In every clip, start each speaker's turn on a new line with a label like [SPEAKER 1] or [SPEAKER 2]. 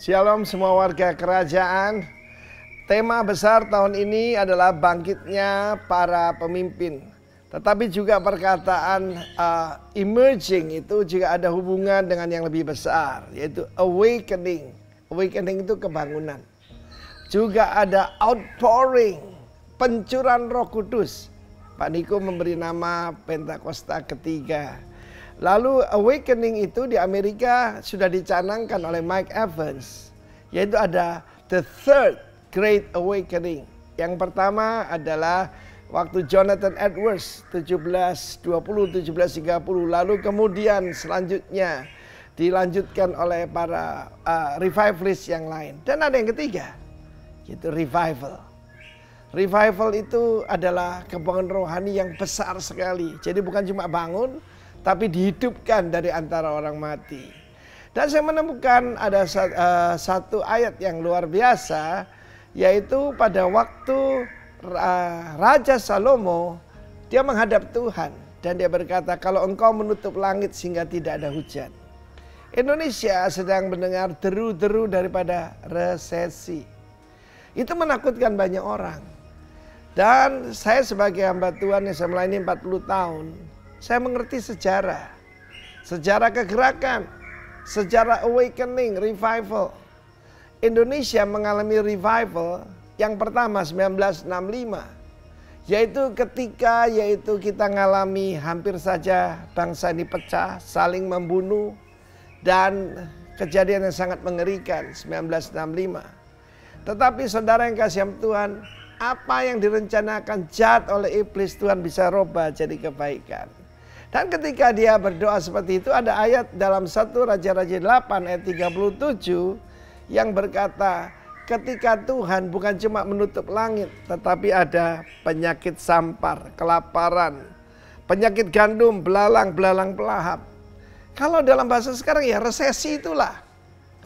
[SPEAKER 1] Shalom semua warga kerajaan. Tema besar tahun ini adalah bangkitnya para pemimpin. Tetapi juga perkataan emerging itu juga ada hubungan dengan yang lebih besar, yaitu awakening. Awakening itu kebangunan. Juga ada outpouring, pencurahan Roh Kudus. Pak Niko memberi nama Pentakosta ketiga. Lalu awakening itu di Amerika sudah dicanangkan oleh Mike Evans. Yaitu ada the third great awakening. Yang pertama adalah waktu Jonathan Edwards 1720-1730. Lalu kemudian selanjutnya dilanjutkan oleh para revivalist yang lain. Dan ada yang ketiga, yaitu revival. Revival itu adalah kebangkitan rohani yang besar sekali. Jadi bukan cuma bangun, tapi dihidupkan dari antara orang mati. Dan saya menemukan ada satu ayat yang luar biasa, yaitu pada waktu Raja Salomo, dia menghadap Tuhan. Dan dia berkata, kalau engkau menutup langit sehingga tidak ada hujan. Indonesia sedang mendengar deru-deru daripada resesi. Itu menakutkan banyak orang. Dan saya sebagai hamba Tuhan yang saya melayani 40 tahun, saya mengerti sejarah kegerakan, sejarah awakening, revival. Indonesia mengalami revival yang pertama 1965. Yaitu ketika kita mengalami hampir saja bangsa ini pecah, saling membunuh. Dan kejadian yang sangat mengerikan 1965. Tetapi saudara yang kasih Tuhan, apa yang direncanakan jahat oleh iblis Tuhan bisa rubah jadi kebaikan. Dan ketika dia berdoa seperti itu, ada ayat dalam 1 Raja-Raja 8 ayat 37 yang berkata, ketika Tuhan bukan cuma menutup langit, tetapi ada penyakit sampar, kelaparan, penyakit gandum, belalang pelahap. Kalau dalam bahasa sekarang ya resesi itulah.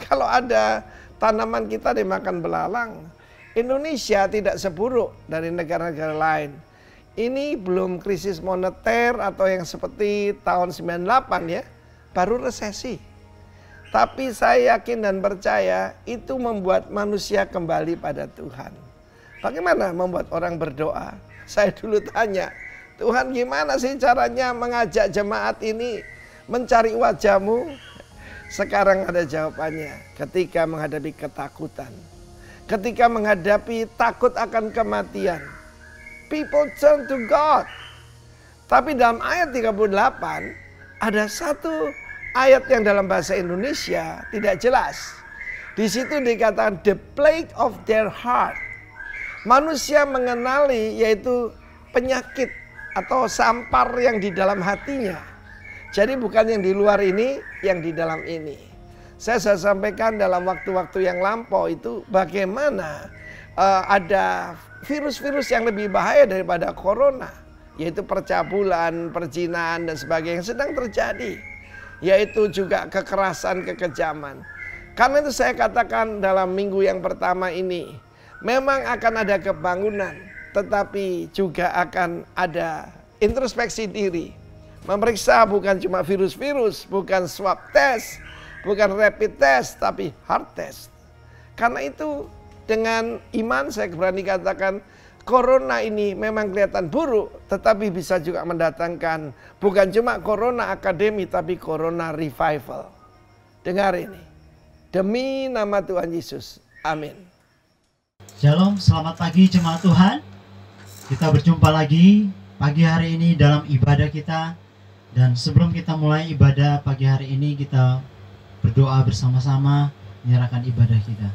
[SPEAKER 1] Kalau ada tanaman kita dimakan belalang, Indonesia tidak seburuk dari negara-negara lain. Ini belum krisis moneter atau yang seperti tahun 98 ya, baru resesi. Tapi saya yakin dan percaya itu membuat manusia kembali pada Tuhan. Bagaimana membuat orang berdoa? Saya dulu tanya, Tuhan gimana sih caranya mengajak jemaat ini mencari wajah-Mu? Sekarang ada jawabannya, ketika menghadapi ketakutan. Ketika menghadapi takut akan kematian. People turn to God. Tapi dalam ayat 38 ada satu ayat yang dalam bahasa Indonesia tidak jelas. Di situ dikatakan the plague of their heart. Manusia mengenali yaitu penyakit atau sampar yang di dalam hatinya. Jadi bukan yang di luar ini, yang di dalam ini. Saya sampaikan dalam waktu-waktu yang lampau itu bagaimana ada virus-virus yang lebih bahaya daripada corona, yaitu percabulan, perzinahan dan sebagainya yang sedang terjadi, yaitu juga kekerasan, kekejaman. Karena itu saya katakan dalam minggu yang pertama ini memang akan ada kebangunan, tetapi juga akan ada introspeksi diri, memeriksa bukan cuma virus-virus, bukan swab test, bukan rapid test, tapi hard test. Karena itu dengan iman saya berani katakan corona ini memang kelihatan buruk, tetapi bisa juga mendatangkan bukan cuma corona akademi, tapi corona revival. Dengar ini. Demi nama Tuhan Yesus. Amin.
[SPEAKER 2] Shalom, selamat pagi jemaat Tuhan. Kita berjumpa lagi pagi hari ini dalam ibadah kita. Dan sebelum kita mulai ibadah pagi hari ini, kita berdoa bersama-sama menyerahkan ibadah kita.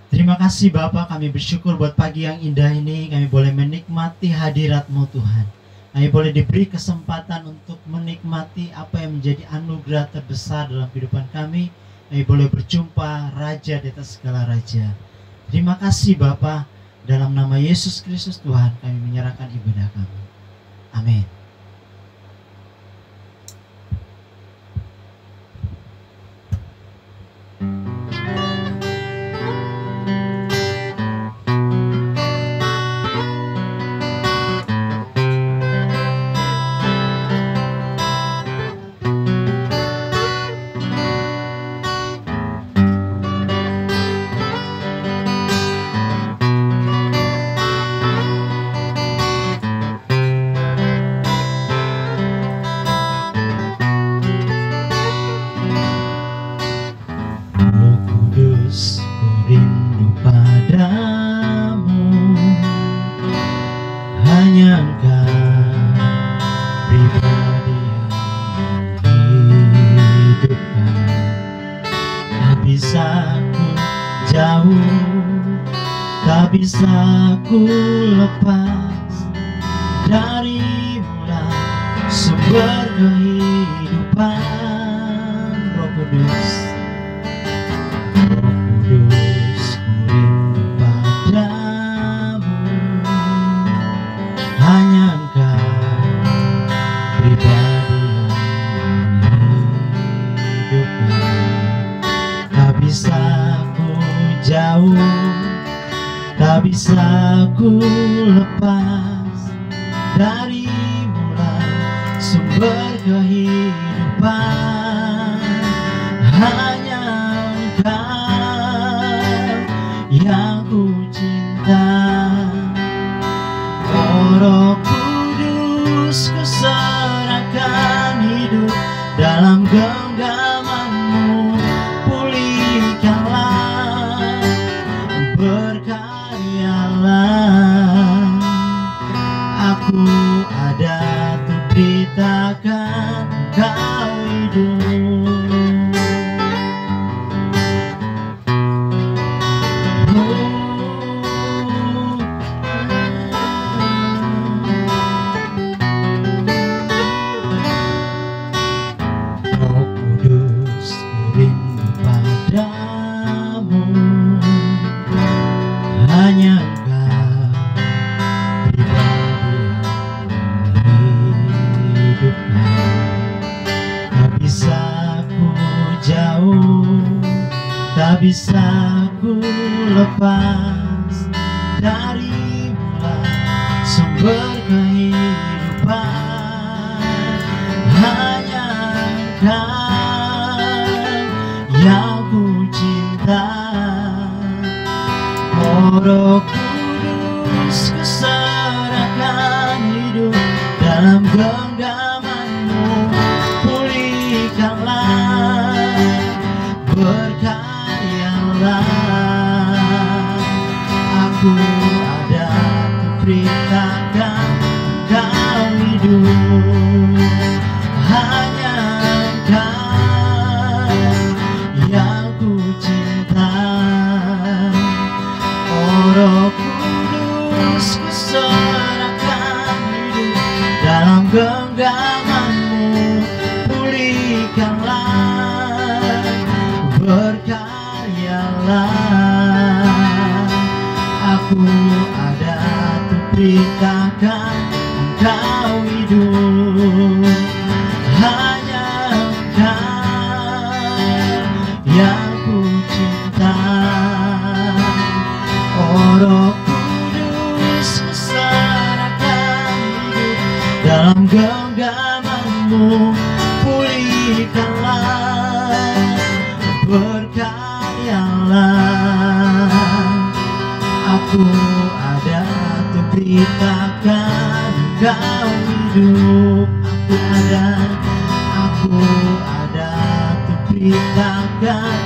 [SPEAKER 2] Terima kasih Bapak, kami bersyukur buat pagi yang indah ini. Kami boleh menikmati hadirat-Mu Tuhan. Kami boleh diberi kesempatan untuk menikmati apa yang menjadi anugerah terbesar dalam kehidupan kami. Kami boleh berjumpa Raja di atas segala Raja. Terima kasih Bapak, dalam nama Yesus Kristus Tuhan kami menyerahkan ibadah kami. Amin. bisa ku lepas darimu-lah sumber kehidupan. Roh Kudus, Roh Kudus, ku rindu padamu. Hanya Engkau pribadi yang hidupkan. Tak bisa ku jauh, tak bisa ku lepas darimu-lah sumber kehidupan. Hanya Engkau yang ku cinta. Oh Roh Kudus, ku serahkan hidup dalam genggaman-Mu. Pulihkanlah, berkaryalah. Aku ada untuk beritakan Engkau hidup. Roh Kudus, ku rindu padamu. Hanya Engkau pribadi yang hidupkan. Tak bisa ku jauh, tak bisa ku lepas darimu-lah sumber kehidupan. Hanya Engkau yang ku cinta. Oh Roh Kudus, ku serahkan hidup dalam genggaman-Mu. Pulihkanlah, berkaryalah. Aku ada untuk beritakan Engkau hidup. Hanya Engkau yang ku cinta. Oh Roh Kudus, ku serahkan hidup dalam genggaman-Mu. Pulihkanlah, berkaryalah. Aku ada untuk beritakan Engkau hidup. Hanya Engkau yang ku cinta. Oh Roh Kudus, ku serahkan hidup dalam genggaman-Mu. Pulihkanlah, berkaryalah. Aku ada untuk beritakan Engkau hidup. Aku ada untuk beritakan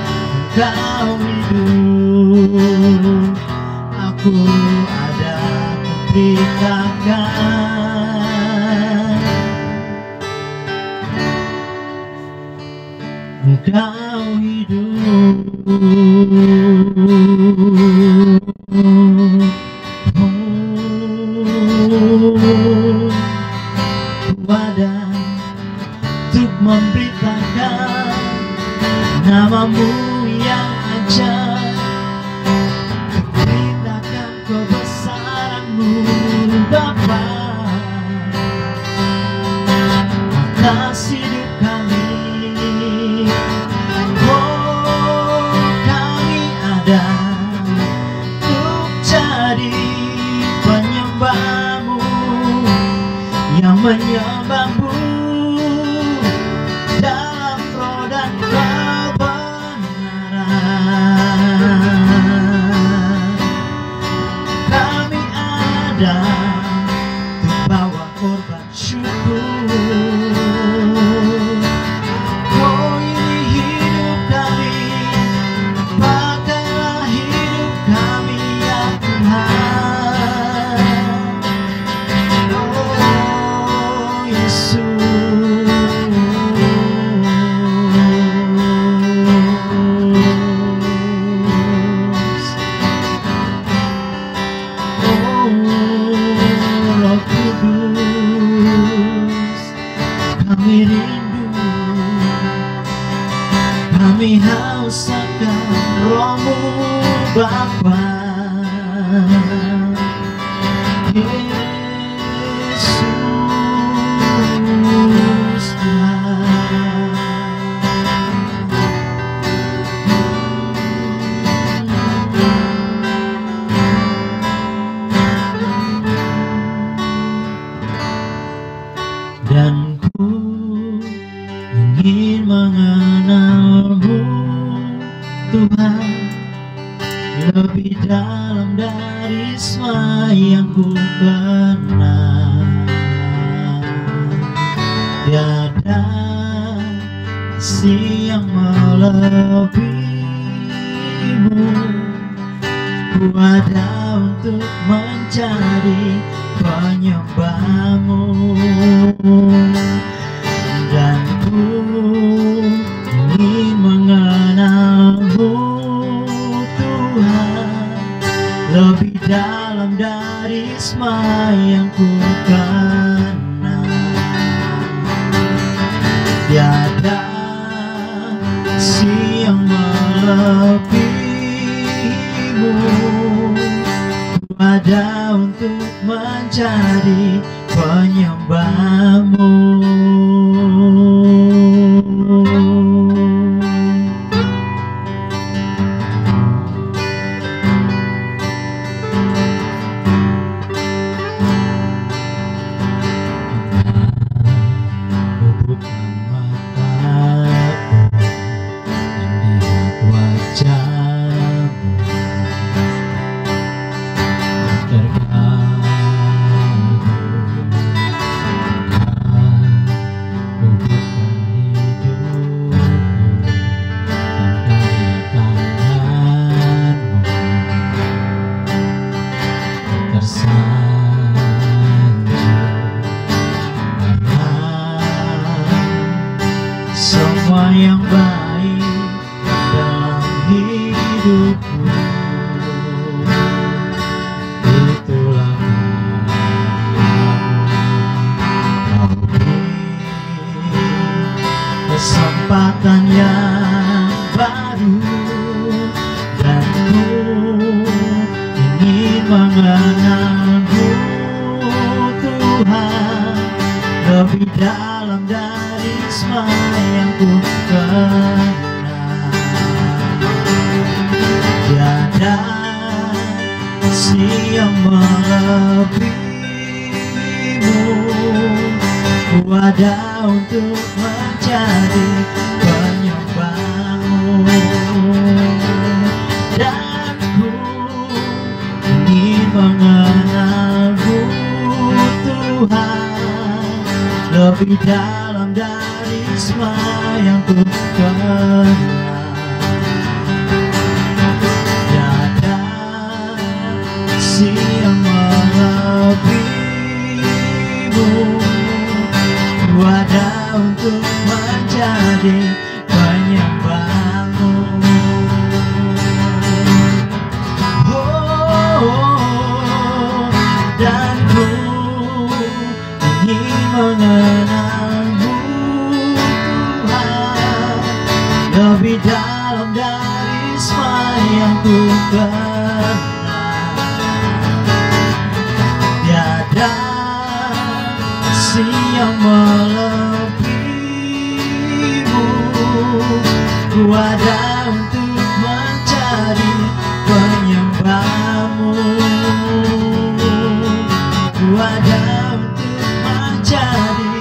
[SPEAKER 2] Engkau hidup. Aku ada untuk beritakan Engkau hidup. Ada untuk memberitakan nama-Mu yang ajaib, beritakan kebesaran-Mu Bapa atas hidup kami. Oh, kami ada untuk jadi penyembah-Mu, yang menyembah-Mu dalam roh dan kebenaran. Kami ada untuk bawa korban syukur. Oh, ini hidup kami, pakailah hidup kami ya Tuhan. Oh Yesus. kami rindu, kami haus akan Roh-Mu Bapa. Yesus Tuhan. Dan ku ingin mengenal-Mu Tuhan lebih dalam dari semua yang ku kenal. Tiada kasih yang melebihi-Mu, ku ada untuk mencari penyembah-Mu. Dan ku ingin mengenal-Mu Tuhan lebih dalam dari semua yang ku kenal. Tiada kasih yang melebihi-Mu, ku ada untuk mencari penyembah-Mu. Semua yang baik dalam hidupku, itulah Kau beri kesempatan yang baru, dan ku ingin mengenal-Mu Tuhan lebih dalam dari semua yang ku kenal. Tiada kasih yang melebihi-Mu, ku ada untuk mencari penyembah-Mu. Dan ku ingin mengenal-Mu Tuhan lebih dalam dari semua yang ku kenal. Tiada kasih yang melebihi-Mu, ku ada untuk menjadi penyembah-Mu. Dan ku ingin mengenal-Mu Tuhan lebih dalam dari semua yang ku kenal. Tiada kasih yang melebihi-Mu, ku ada untuk mencari penyembah-Mu. Ku ada untuk mencari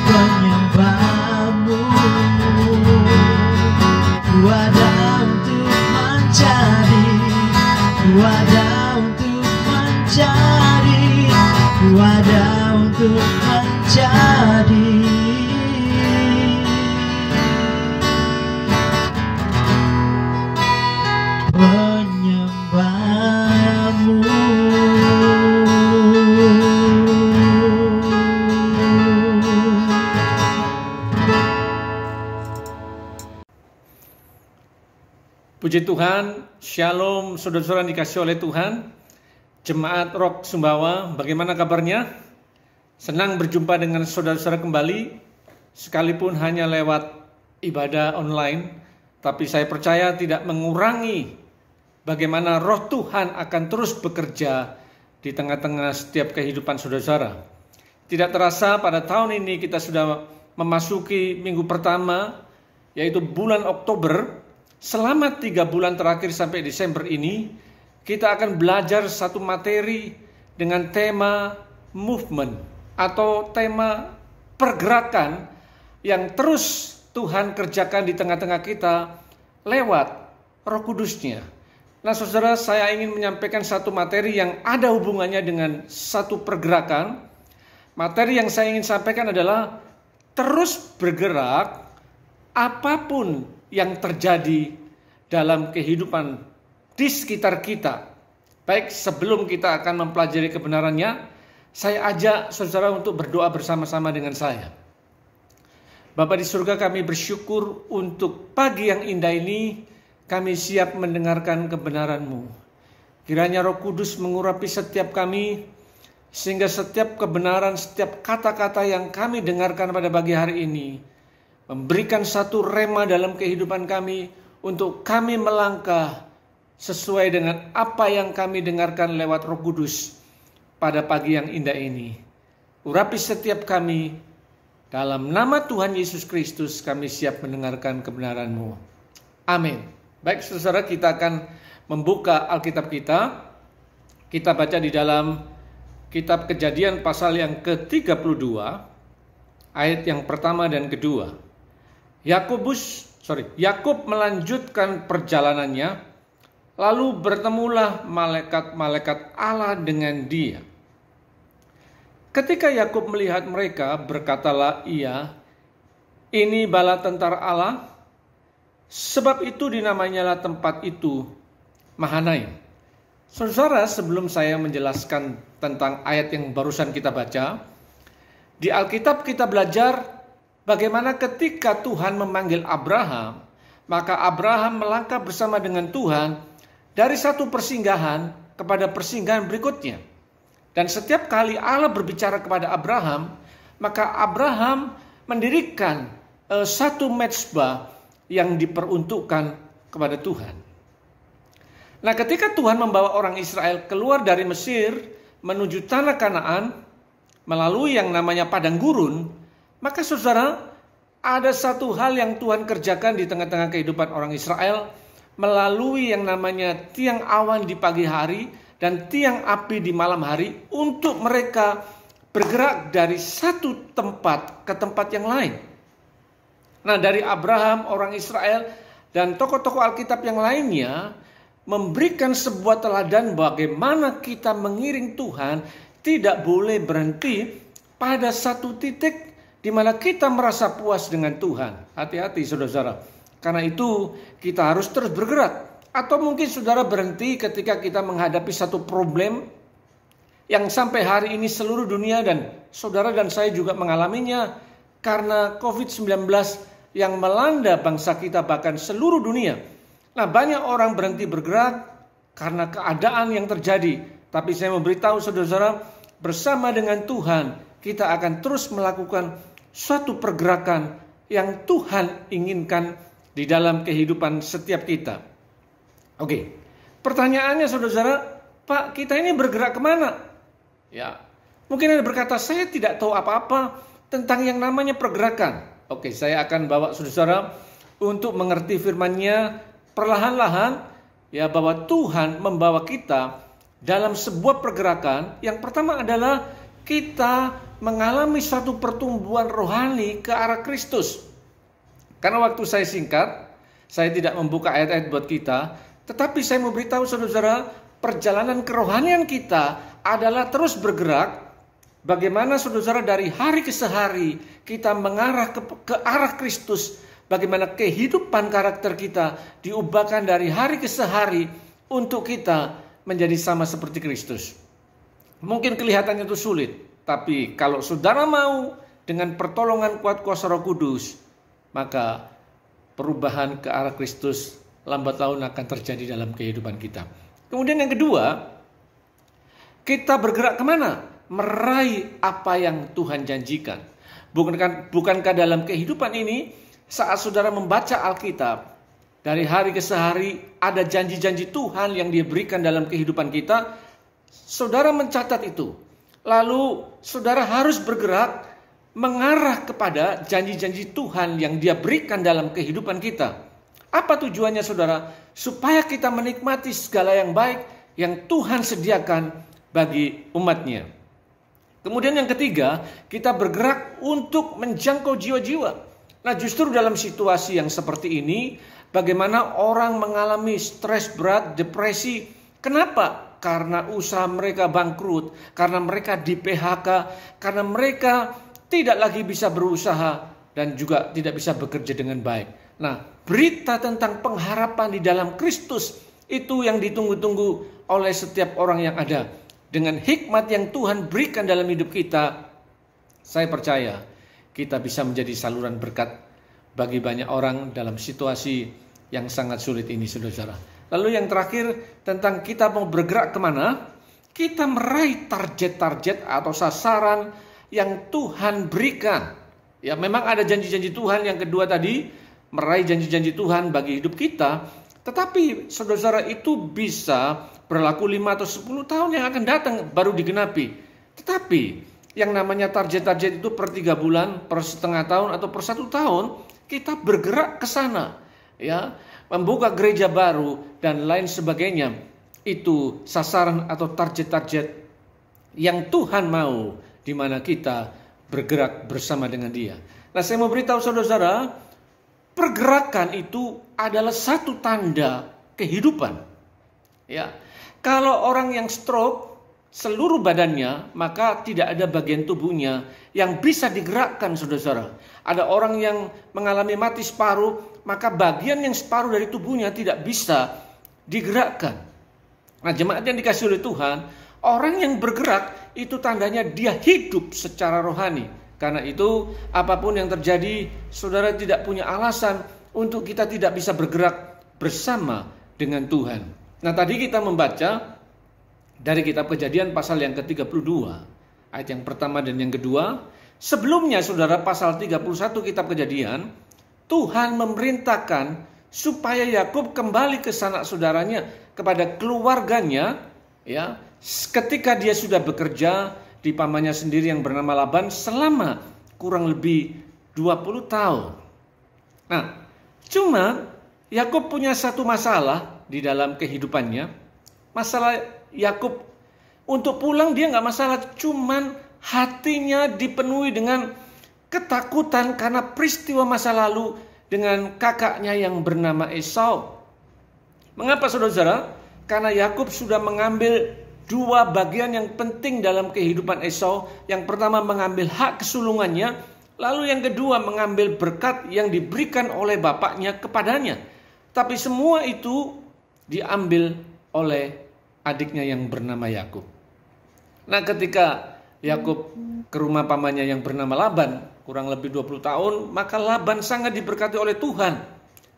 [SPEAKER 2] penyembah-Mu. Ku ada untuk mencari, ku ada untuk mencari, ku ada untuk mencari penyembah-Mu.
[SPEAKER 3] Puji Tuhan, Shalom saudara-saudara yang dikasihi oleh Tuhan. Jemaat Rock Sumbawa, bagaimana kabarnya? Senang berjumpa dengan saudara-saudara kembali. sekalipun hanya lewat ibadah online, tapi saya percaya tidak mengurangi bagaimana roh Tuhan akan terus bekerja di tengah-tengah setiap kehidupan saudara-saudara. Tidak terasa pada tahun ini kita sudah memasuki minggu pertama, yaitu bulan Oktober. Selama 3 bulan terakhir sampai Desember ini, kita akan belajar satu materi dengan tema movement atau tema pergerakan yang terus Tuhan kerjakan di tengah-tengah kita lewat Roh Kudus-Nya. Nah, saudara, saya ingin menyampaikan satu materi yang ada hubungannya dengan satu pergerakan. Materi yang saya ingin sampaikan adalah terus bergerak apapun yang terjadi dalam kehidupan di sekitar kita. Baik, sebelum kita akan mempelajari kebenarannya, saya ajak saudara untuk berdoa bersama-sama dengan saya. Bapa di surga, kami bersyukur untuk pagi yang indah ini, kami siap mendengarkan kebenaran-Mu. Kiranya Roh Kudus mengurapi setiap kami, sehingga setiap kebenaran, setiap kata-kata yang kami dengarkan pada pagi hari ini memberikan satu rema dalam kehidupan kami untuk kami melangkah sesuai dengan apa yang kami dengarkan lewat Roh Kudus pada pagi yang indah ini. Urapi setiap kami, dalam nama Tuhan Yesus Kristus kami siap mendengarkan kebenaran-Mu. Amin. Baik saudara, kita akan membuka Alkitab kita. Kita baca di dalam Kitab Kejadian pasal yang ke-32, ayat yang pertama dan kedua. Yakub melanjutkan perjalanannya, lalu bertemulah malaikat-malaikat Allah dengan dia. Ketika Yakub melihat mereka, berkatalah ia, "Ini bala tentara Allah." Sebab itu dinamanyalah tempat itu Mahanaim. Saudara, sebelum saya menjelaskan tentang ayat yang barusan kita baca, di Alkitab kita belajar bagaimana ketika Tuhan memanggil Abraham, maka Abraham melangkah bersama dengan Tuhan dari satu persinggahan kepada persinggahan berikutnya. Dan setiap kali Allah berbicara kepada Abraham, maka Abraham mendirikan satu mezbah yang diperuntukkan kepada Tuhan. Nah, ketika Tuhan membawa orang Israel keluar dari Mesir menuju tanah Kanaan melalui yang namanya padang gurun, maka saudara, ada satu hal yang Tuhan kerjakan di tengah-tengah kehidupan orang Israel melalui yang namanya tiang awan di pagi hari dan tiang api di malam hari untuk mereka bergerak dari satu tempat ke tempat yang lain. Nah, dari Abraham, orang Israel, dan tokoh-tokoh Alkitab yang lainnya memberikan sebuah teladan bagaimana kita mengiring Tuhan tidak boleh berhenti pada satu titik di mana kita merasa puas dengan Tuhan. Hati-hati saudara-saudara. Karena itu kita harus terus bergerak. Atau mungkin saudara berhenti ketika kita menghadapi satu problem yang sampai hari ini seluruh dunia dan saudara dan saya juga mengalaminya karena COVID-19 yang melanda bangsa kita bahkan seluruh dunia. Nah, banyak orang berhenti bergerak karena keadaan yang terjadi. Tapi saya memberitahu saudara-saudara, bersama dengan Tuhan, kita akan terus melakukan suatu pergerakan yang Tuhan inginkan di dalam kehidupan setiap kita. Oke, pertanyaannya saudara-saudara, Pak, kita ini bergerak kemana? Ya, mungkin Anda berkata, saya tidak tahu apa-apa tentang yang namanya pergerakan. Oke, saya akan bawa saudara-saudara untuk mengerti firman-Nya perlahan-lahan, ya, bahwa Tuhan membawa kita dalam sebuah pergerakan. Yang pertama adalah kita mengalami suatu pertumbuhan rohani ke arah Kristus. Karena waktu saya singkat, saya tidak membuka ayat-ayat buat kita, tetapi saya mau beritahu saudara-saudara, perjalanan kerohanian kita adalah terus bergerak. Bagaimana saudara-saudara dari hari ke hari kita mengarah ke arah Kristus. Bagaimana kehidupan karakter kita diubahkan dari hari ke hari untuk kita menjadi sama seperti Kristus. Mungkin kelihatannya itu sulit, tapi kalau saudara mau dengan pertolongan kuat kuasa Roh Kudus, maka perubahan ke arah Kristus lambat laun akan terjadi dalam kehidupan kita. Kemudian yang kedua, kita bergerak kemana? Meraih apa yang Tuhan janjikan. Bukankah dalam kehidupan ini saat saudara membaca Alkitab dari hari ke hari ada janji-janji Tuhan yang Dia berikan dalam kehidupan kita, saudara mencatat itu. Lalu saudara harus bergerak mengarah kepada janji-janji Tuhan yang Dia berikan dalam kehidupan kita. Apa tujuannya saudara? Supaya kita menikmati segala yang baik yang Tuhan sediakan bagi umatnya. Kemudian yang ketiga, kita bergerak untuk menjangkau jiwa-jiwa. Nah, justru dalam situasi yang seperti ini, bagaimana orang mengalami stres berat, depresi. Kenapa? Karena usaha mereka bangkrut, karena mereka di PHK, karena mereka tidak lagi bisa berusaha dan juga tidak bisa bekerja dengan baik. Nah, berita tentang pengharapan di dalam Kristus itu yang ditunggu-tunggu oleh setiap orang yang ada. Dengan hikmat yang Tuhan berikan dalam hidup kita, saya percaya kita bisa menjadi saluran berkat bagi banyak orang dalam situasi yang sangat sulit ini, saudara. Lalu yang terakhir tentang kita mau bergerak kemana? Kita meraih target-target atau sasaran yang Tuhan berikan. Ya, memang ada janji-janji Tuhan. Yang kedua tadi, meraih janji-janji Tuhan bagi hidup kita. Tetapi saudara-saudara, itu bisa berlaku 5 atau 10 tahun yang akan datang baru digenapi. Tetapi yang namanya target-target itu per 3 bulan, per setengah tahun atau per 1 tahun, kita bergerak ke sana. Ya, membuka gereja baru dan lain sebagainya. Itu sasaran atau target-target yang Tuhan mau, di mana kita bergerak bersama dengan Dia. Nah, saya mau beritahu saudara-saudara, pergerakan itu adalah satu tanda kehidupan. Ya, kalau orang yang stroke seluruh badannya, maka tidak ada bagian tubuhnya yang bisa digerakkan, saudara-saudara. Ada orang yang mengalami mati separuh, maka bagian yang separuh dari tubuhnya tidak bisa digerakkan. Nah, jemaat yang dikasihi oleh Tuhan, orang yang bergerak itu tandanya dia hidup secara rohani. Karena itu apapun yang terjadi, saudara tidak punya alasan untuk kita tidak bisa bergerak bersama dengan Tuhan. Nah, tadi kita membaca dari kitab Kejadian pasal yang ke-32, ayat yang pertama dan yang kedua. Sebelumnya saudara, pasal 31 kitab Kejadian, Tuhan memerintahkan supaya Yakub kembali ke sanak saudaranya, kepada keluarganya, ya, ketika dia sudah bekerja di pamannya sendiri yang bernama Laban selama kurang lebih 20 tahun. Nah, cuma Yakub punya satu masalah di dalam kehidupannya. Masalah Yakub untuk pulang dia nggak masalah, cuman hatinya dipenuhi dengan ketakutan karena peristiwa masa lalu dengan kakaknya yang bernama Esau. Mengapa saudara-saudara? Karena Yakub sudah mengambil dua bagian yang penting dalam kehidupan Esau. Yang pertama mengambil hak kesulungannya, lalu yang kedua mengambil berkat yang diberikan oleh bapaknya kepadanya. Tapi semua itu diambil oleh adiknya yang bernama Yakub. Nah, ketika Yakub ke rumah pamannya yang bernama Laban kurang lebih 20 tahun, maka Laban sangat diberkati oleh Tuhan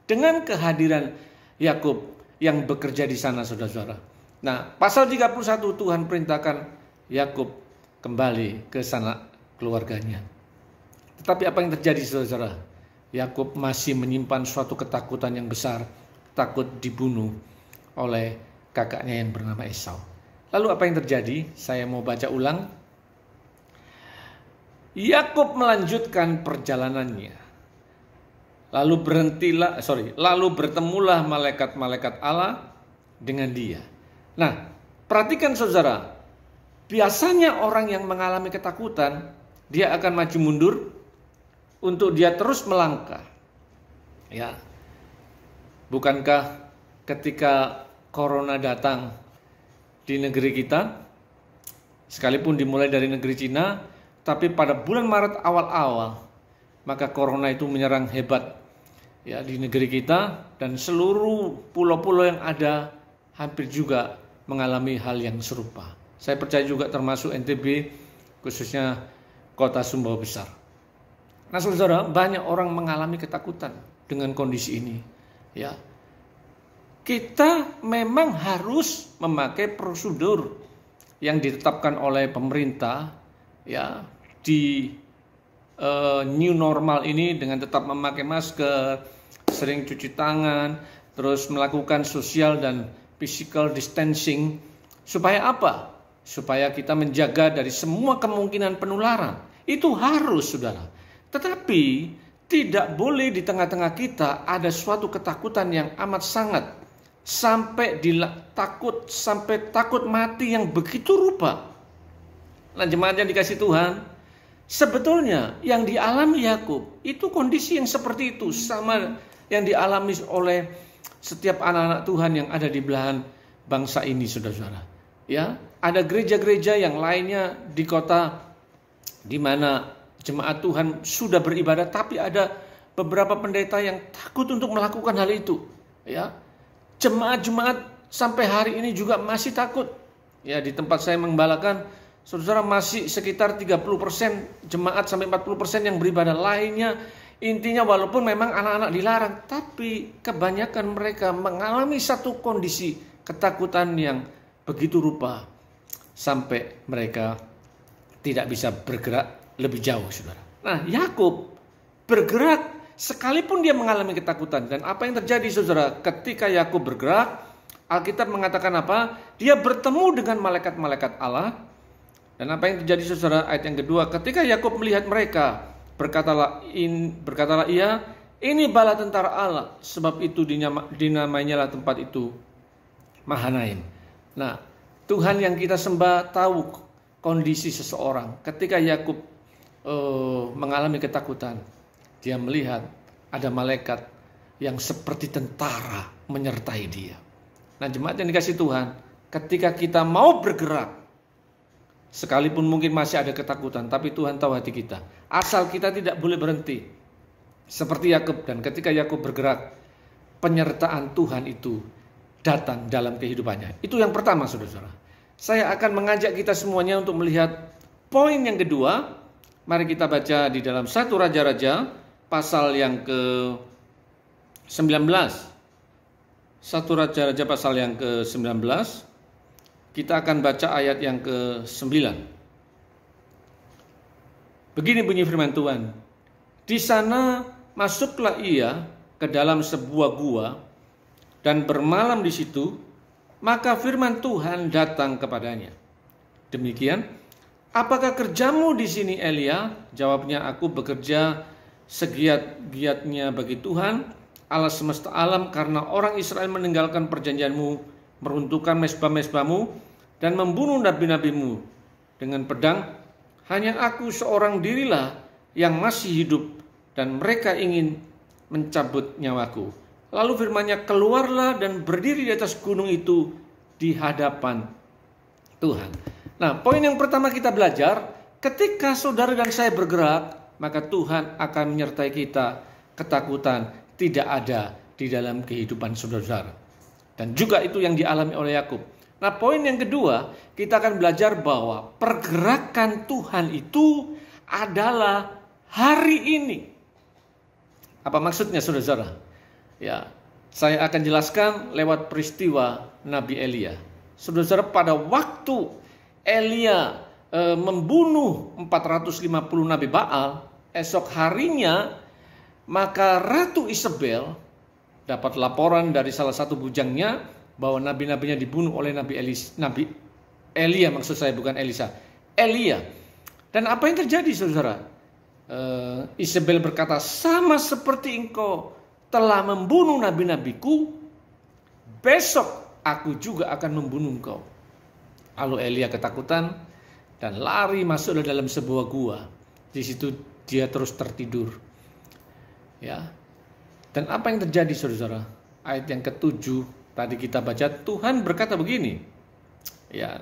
[SPEAKER 3] dengan kehadiran Yakub yang bekerja di sana, saudara-saudara. Nah, pasal 31 Tuhan perintahkan Yakub kembali ke sanak keluarganya. Tetapi apa yang terjadi, saudara-saudara? Yakub masih menyimpan suatu ketakutan yang besar, takut dibunuh oleh kakaknya yang bernama Esau. Lalu apa yang terjadi? Saya mau baca ulang. Yakub melanjutkan perjalanannya. Lalu bertemulah malaikat-malaikat Allah dengan dia. Nah, perhatikan saudara, biasanya orang yang mengalami ketakutan, dia akan maju mundur untuk dia terus melangkah. Ya, bukankah ketika corona datang di negeri kita, sekalipun dimulai dari negeri Cina, tapi pada bulan Maret awal-awal, maka corona itu menyerang hebat ya di negeri kita, dan seluruh pulau-pulau yang ada hampir juga mengalami hal yang serupa. Saya percaya juga termasuk NTB, khususnya kota Sumbawa Besar. Nah, saudara, banyak orang mengalami ketakutan dengan kondisi ini. Ya, kita memang harus memakai prosedur yang ditetapkan oleh pemerintah, ya, di new normal ini dengan tetap memakai masker, sering cuci tangan, terus melakukan social dan physical distancing. Supaya apa? Supaya kita menjaga dari semua kemungkinan penularan. Itu harus, saudara. Tetapi tidak boleh di tengah-tengah kita ada suatu ketakutan yang amat sangat. Sampai takut mati yang begitu rupa. Nah, jemaat yang dikasih Tuhan, sebetulnya yang dialami Yakub itu kondisi yang seperti itu, sama yang dialami oleh setiap anak-anak Tuhan yang ada di belahan bangsa ini, saudara-saudara. Ya, ada gereja-gereja yang lainnya di kota di mana jemaat Tuhan sudah beribadah, tapi ada beberapa pendeta yang takut untuk melakukan hal itu. Ya, jemaat-jemaat sampai hari ini juga masih takut. Ya, di tempat saya mengembalakan, saudara, masih sekitar 30% jemaat sampai 40% yang beribadah. Lainnya, intinya walaupun memang anak-anak dilarang, tapi kebanyakan mereka mengalami satu kondisi ketakutan yang begitu rupa sampai mereka tidak bisa bergerak lebih jauh, saudara. Nah, Yakub bergerak sekalipun dia mengalami ketakutan. Dan apa yang terjadi, saudara? Ketika Yakub bergerak, Alkitab mengatakan apa? Dia bertemu dengan malaikat-malaikat Allah. Dan apa yang terjadi, saudara? Ayat yang kedua, ketika Yakub melihat mereka, berkatalah ia, ini bala tentara Allah, sebab itu dinamainya tempat itu Mahanaim. Nah, Tuhan yang kita sembah tahu kondisi seseorang. Ketika Yakub mengalami ketakutan, dia melihat ada malaikat yang seperti tentara menyertai dia. Nah, jemaat yang dikasih Tuhan, ketika kita mau bergerak, sekalipun mungkin masih ada ketakutan, tapi Tuhan tahu hati kita. Asal kita tidak boleh berhenti. Seperti Yakub, dan ketika Yakub bergerak, penyertaan Tuhan itu datang dalam kehidupannya. Itu yang pertama, saudara-saudara. Saya akan mengajak kita semuanya untuk melihat poin yang kedua. Mari kita baca di dalam 1 Raja-Raja pasal yang ke-19. 1 Raja-Raja pasal yang ke-19. Kita akan baca ayat yang ke-9. Begini bunyi firman Tuhan. Di sana masuklah ia ke dalam sebuah gua dan bermalam di situ, maka firman Tuhan datang kepadanya. Demikian, apakah kerjamu di sini, Elia? Jawabnya, aku bekerja segiat-giatnya bagi Tuhan, Allah semesta alam, karena orang Israel meninggalkan perjanjianmu, meruntuhkan mezbah-mezbahmu, dan membunuh nabi-nabimu dengan pedang. Hanya aku seorang dirilah yang masih hidup, dan mereka ingin mencabut nyawaku. Lalu firman-Nya, keluarlah dan berdiri di atas gunung itu di hadapan Tuhan. Nah, poin yang pertama kita belajar, ketika saudara dan saya bergerak, maka Tuhan akan menyertai kita. Ketakutan tidak ada di dalam kehidupan saudara. Dan juga itu yang dialami oleh Yakub. Nah, poin yang kedua, kita akan belajar bahwa pergerakan Tuhan itu adalah hari ini. Apa maksudnya, saudara-saudara? Ya, saya akan jelaskan lewat peristiwa Nabi Elia. Saudara-saudara, pada waktu Elia membunuh 450 Nabi Baal, esok harinya, maka Ratu Isabel dapat laporan dari salah satu bujangnya bahwa nabi-nabinya dibunuh oleh Nabi Elia, maksud saya bukan Elisa, Elia. Dan apa yang terjadi, saudara? Isabel berkata, sama seperti engkau telah membunuh nabi-nabiku, besok aku juga akan membunuh engkau. Lalu Elia ketakutan dan lari masuk dalam sebuah gua. Di situ dia terus tertidur. Ya. Dan apa yang terjadi, saudara? Ayat yang ke-7 tadi kita baca, Tuhan berkata begini. Ya.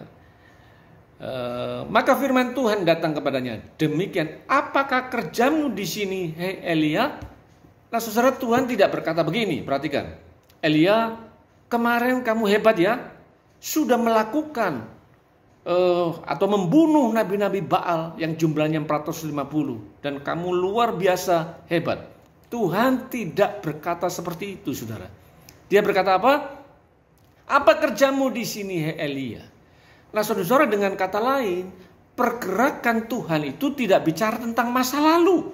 [SPEAKER 3] Maka firman Tuhan datang kepadanya, demikian, apakah kerjamu di sini, hei Elia? Nah, saudara, Tuhan tidak berkata begini. Perhatikan, Elia, kemarin kamu hebat ya, sudah melakukan atau membunuh nabi-nabi Baal yang jumlahnya 450, dan kamu luar biasa hebat. Tuhan tidak berkata seperti itu, saudara. Dia berkata apa? Apa kerjamu di sini, hei Elia? Nah, saudara, dengan kata lain, pergerakan Tuhan itu tidak bicara tentang masa lalu.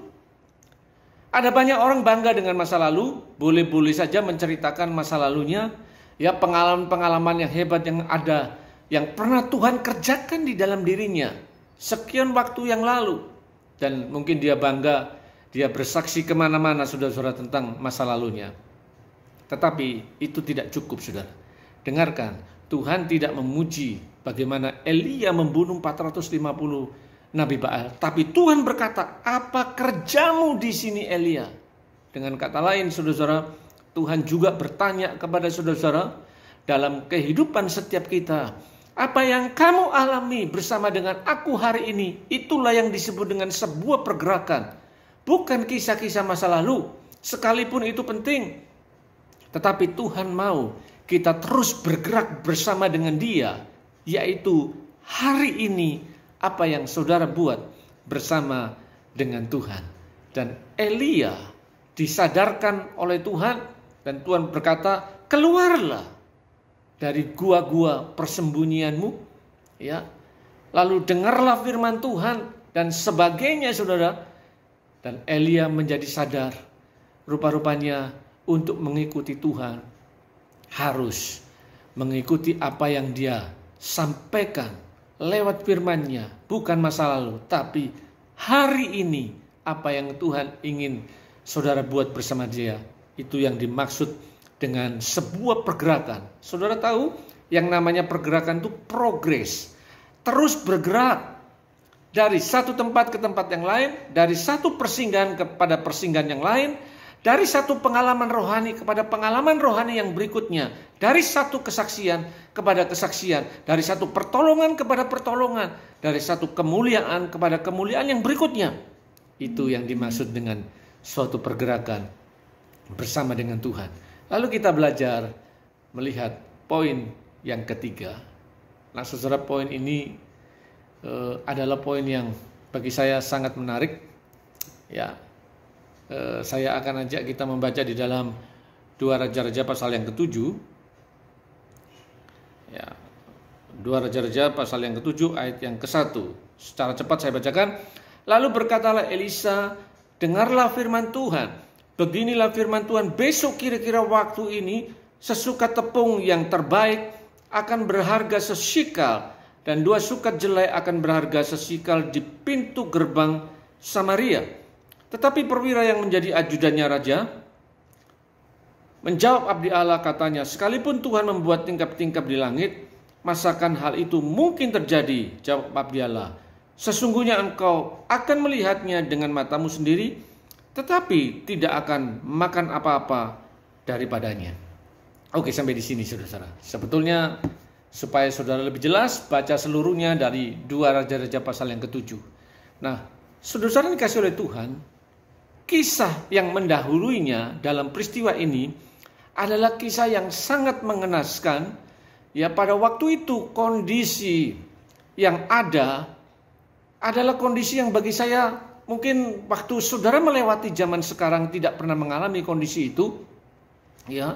[SPEAKER 3] Ada banyak orang bangga dengan masa lalu, boleh-boleh saja menceritakan masa lalunya, ya pengalaman-pengalaman yang hebat yang ada, yang pernah Tuhan kerjakan di dalam dirinya sekian waktu yang lalu. Dan mungkin dia bangga, dia bersaksi kemana-mana saudara-saudara tentang masa lalunya. Tetapi itu tidak cukup, saudara. Dengarkan, Tuhan tidak memuji bagaimana Elia membunuh 450 Nabi Baal. Tapi Tuhan berkata, apa kerjamu di sini Elia? Dengan kata lain, saudara-saudara, Tuhan juga bertanya kepada saudara-saudara dalam kehidupan setiap kita. Apa yang kamu alami bersama dengan aku hari ini, itulah yang disebut dengan sebuah pergerakan. Bukan kisah-kisah masa lalu, sekalipun itu penting. Tetapi Tuhan mau kita terus bergerak bersama dengan Dia, yaitu hari ini apa yang saudara buat bersama dengan Tuhan. Dan Elia disadarkan oleh Tuhan, dan Tuhan berkata, keluarlah dari gua-gua persembunyianmu, ya. Lalu dengarlah firman Tuhan dan sebagainya, saudara. Dan Elia menjadi sadar, rupa-rupanya untuk mengikuti Tuhan harus mengikuti apa yang Dia sampaikan lewat firman-Nya, bukan masa lalu, tapi hari ini apa yang Tuhan ingin saudara buat bersama Dia. Itu yang dimaksud dengan sebuah pergerakan. Saudara tahu yang namanya pergerakan itu progres, terus bergerak dari satu tempat ke tempat yang lain, dari satu persinggahan kepada persinggahan yang lain, dari satu pengalaman rohani kepada pengalaman rohani yang berikutnya, dari satu kesaksian kepada kesaksian, dari satu pertolongan kepada pertolongan, dari satu kemuliaan kepada kemuliaan yang berikutnya. Itu yang dimaksud dengan suatu pergerakan bersama dengan Tuhan. Lalu kita belajar melihat poin yang ketiga. Nah, saudara, poin ini adalah poin yang bagi saya sangat menarik. Ya, saya akan ajak kita membaca di dalam 2 Raja-Raja pasal yang ke-7. Ya, 2 Raja-Raja pasal yang ke-7 ayat yang ke-1. Secara cepat saya bacakan. Lalu berkatalah Elisa, dengarlah firman Tuhan. Beginilah firman Tuhan, besok kira-kira waktu ini sesukat tepung yang terbaik akan berharga sesikal, dan 2 sukat jelai akan berharga sesikal di pintu gerbang Samaria. Tetapi perwira yang menjadi ajudannya raja menjawab abdi Allah, katanya, sekalipun Tuhan membuat tingkap-tingkap di langit, masakan hal itu mungkin terjadi? Jawab abdi Allah, sesungguhnya engkau akan melihatnya dengan matamu sendiri, tetapi tidak akan makan apa-apa daripadanya. Oke, sampai di sini saudara. Sebetulnya supaya saudara lebih jelas, baca seluruhnya dari 2 Raja-Raja pasal yang ke-7. Nah, saudara dikasih oleh Tuhan, kisah yang mendahuluinya dalam peristiwa ini adalah kisah yang sangat mengenaskan. Ya, pada waktu itu kondisi yang ada adalah kondisi yang bagi saya mungkin waktu saudara melewati zaman sekarang tidak pernah mengalami kondisi itu. Ya,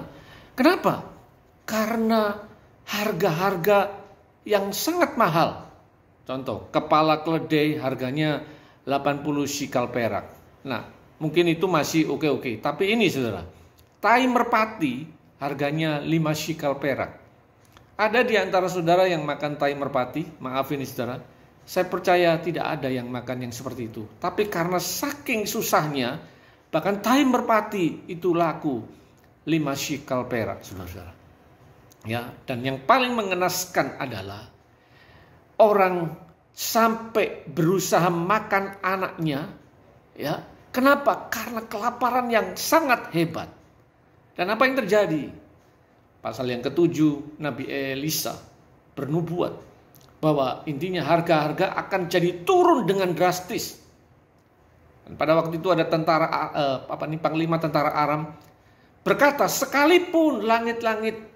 [SPEAKER 3] kenapa? Karena harga-harga yang sangat mahal. Contoh, kepala keledai harganya 80 sikal perak. Nah, mungkin itu masih oke-oke. Tapi ini saudara, tai merpati harganya 5 sikal perak. Ada di antara saudara yang makan tai merpati? Maaf ini saudara, saya percaya tidak ada yang makan yang seperti itu. Tapi karena saking susahnya, bahkan tai merpati itu laku 5 sikal perak, saudara-saudara. Ya, dan yang paling mengenaskan adalah orang sampai berusaha makan anaknya. Ya, kenapa? Karena kelaparan yang sangat hebat. Dan apa yang terjadi? Pasal yang ke-7, Nabi Elisa bernubuat bahwa intinya harga-harga akan jadi turun dengan drastis. Dan pada waktu itu ada panglima tentara Aram berkata, sekalipun langit-langit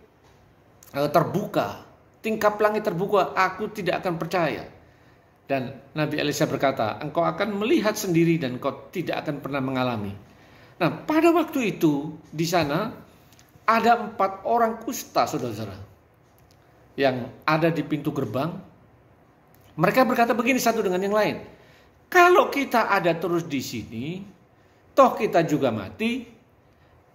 [SPEAKER 3] terbuka, tingkap langit terbuka, aku tidak akan percaya. Dan Nabi Elisa berkata, engkau akan melihat sendiri dan engkau tidak akan pernah mengalami. Nah, pada waktu itu di sana ada 4 orang kusta, saudara-saudara, yang ada di pintu gerbang. Mereka berkata begini satu dengan yang lain. Kalau kita ada terus di sini, toh kita juga mati,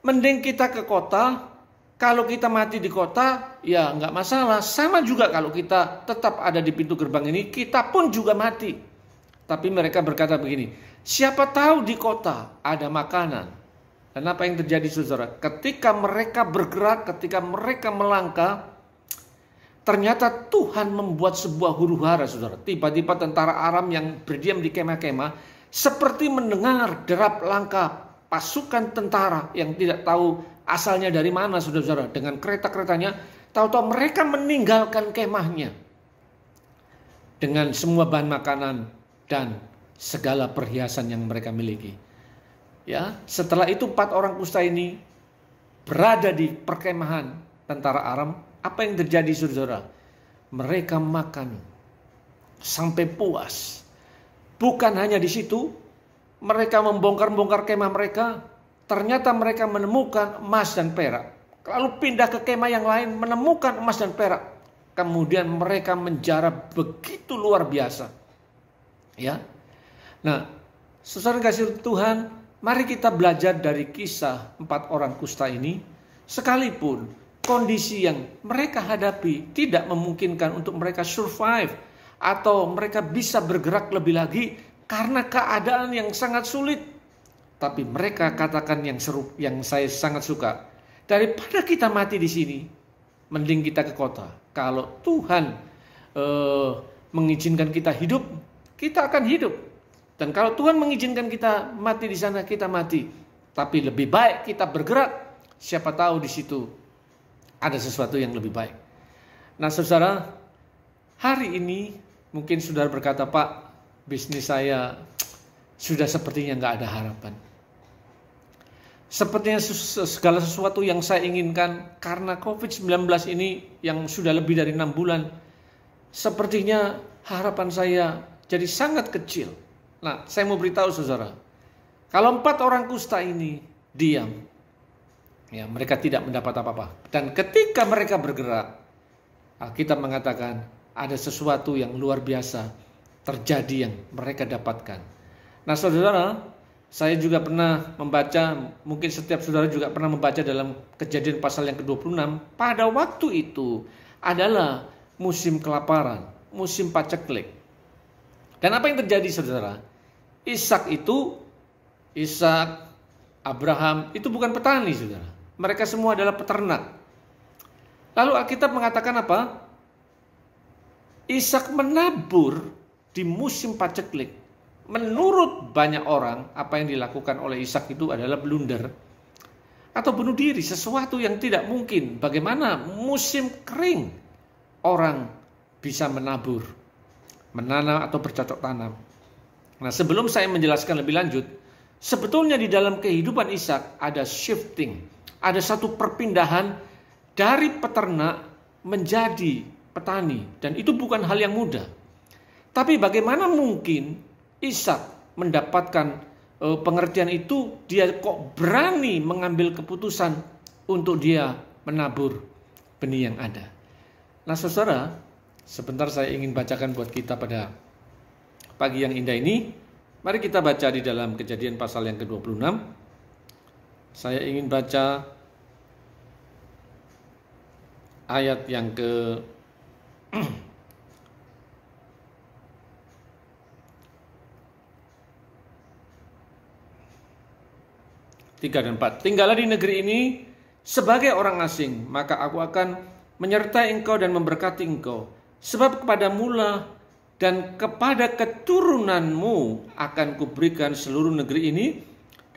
[SPEAKER 3] mending kita ke kota. Kalau kita mati di kota, ya nggak masalah. Sama juga kalau kita tetap ada di pintu gerbang ini, kita pun juga mati. Tapi mereka berkata begini, siapa tahu di kota ada makanan. Dan apa yang terjadi saudara? Ketika mereka bergerak, ketika mereka melangkah, ternyata Tuhan membuat sebuah huru-hara saudara. Tiba-tiba tentara Aram yang berdiam di kemah-kemah, seperti mendengar derap langkah pasukan tentara yang tidak tahu asalnya dari mana saudara-saudara. Dengan kereta-keretanya, tahu-tahu mereka meninggalkan kemahnya. Dengan semua bahan makanan dan segala perhiasan yang mereka miliki. Ya, setelah itu 4 orang kusta ini berada di perkemahan tentara Aram. Apa yang terjadi saudara? Mereka makan sampai puas. Bukan hanya di situ, mereka membongkar-bongkar kemah mereka. Ternyata mereka menemukan emas dan perak. Lalu pindah ke kemah yang lain, menemukan emas dan perak. Kemudian mereka menjara begitu luar biasa. Ya. Nah, saudara kasih Tuhan, mari kita belajar dari kisah 4 orang kusta ini. Sekalipun kondisi yang mereka hadapi tidak memungkinkan untuk mereka survive atau mereka bisa bergerak lebih lagi karena keadaan yang sangat sulit. Tapi mereka katakan yang saya sangat suka. Daripada kita mati di sini, mending kita ke kota. Kalau Tuhan mengizinkan kita hidup, kita akan hidup. Dan kalau Tuhan mengizinkan kita mati di sana, kita mati. Tapi lebih baik kita bergerak. Siapa tahu di situ ada sesuatu yang lebih baik. Nah saudara, hari ini mungkin saudara berkata, Pak, bisnis saya sudah sepertinya nggak ada harapan. Sepertinya segala sesuatu yang saya inginkan karena COVID-19 ini yang sudah lebih dari 6 bulan, sepertinya harapan saya jadi sangat kecil. Nah, saya mau beritahu saudara, kalau 4 orang kusta ini diam, ya mereka tidak mendapat apa-apa. Dan ketika mereka bergerak, Alkitab mengatakan ada sesuatu yang luar biasa terjadi yang mereka dapatkan. Nah saudara, saya juga pernah membaca, mungkin setiap saudara juga pernah membaca dalam Kejadian pasal yang ke-26. Pada waktu itu adalah musim kelaparan, musim paceklik. Dan apa yang terjadi saudara? Ishak, Abraham itu bukan petani saudara. Mereka semua adalah peternak. Lalu Alkitab mengatakan apa? Ishak menabur di musim paceklik. Menurut banyak orang, apa yang dilakukan oleh Ishak itu adalah blunder atau bunuh diri, sesuatu yang tidak mungkin. Bagaimana musim kering orang bisa menabur, menanam atau bercocok tanam? Nah, sebelum saya menjelaskan lebih lanjut, sebetulnya di dalam kehidupan Ishak ada shifting, ada satu perpindahan dari peternak menjadi petani, dan itu bukan hal yang mudah. Tapi bagaimana mungkin Ishak mendapatkan pengertian itu? Dia kok berani mengambil keputusan untuk dia menabur benih yang ada. Nah saudara, sebentar saya ingin bacakan buat kita pada pagi yang indah ini. Mari kita baca di dalam Kejadian pasal yang ke-26. Saya ingin baca ayat yang ke 3 dan 4. Tinggallah di negeri ini sebagai orang asing, maka aku akan menyertai engkau dan memberkati engkau. Sebab kepadamulah dan kepada keturunanmu akan kuberikan seluruh negeri ini,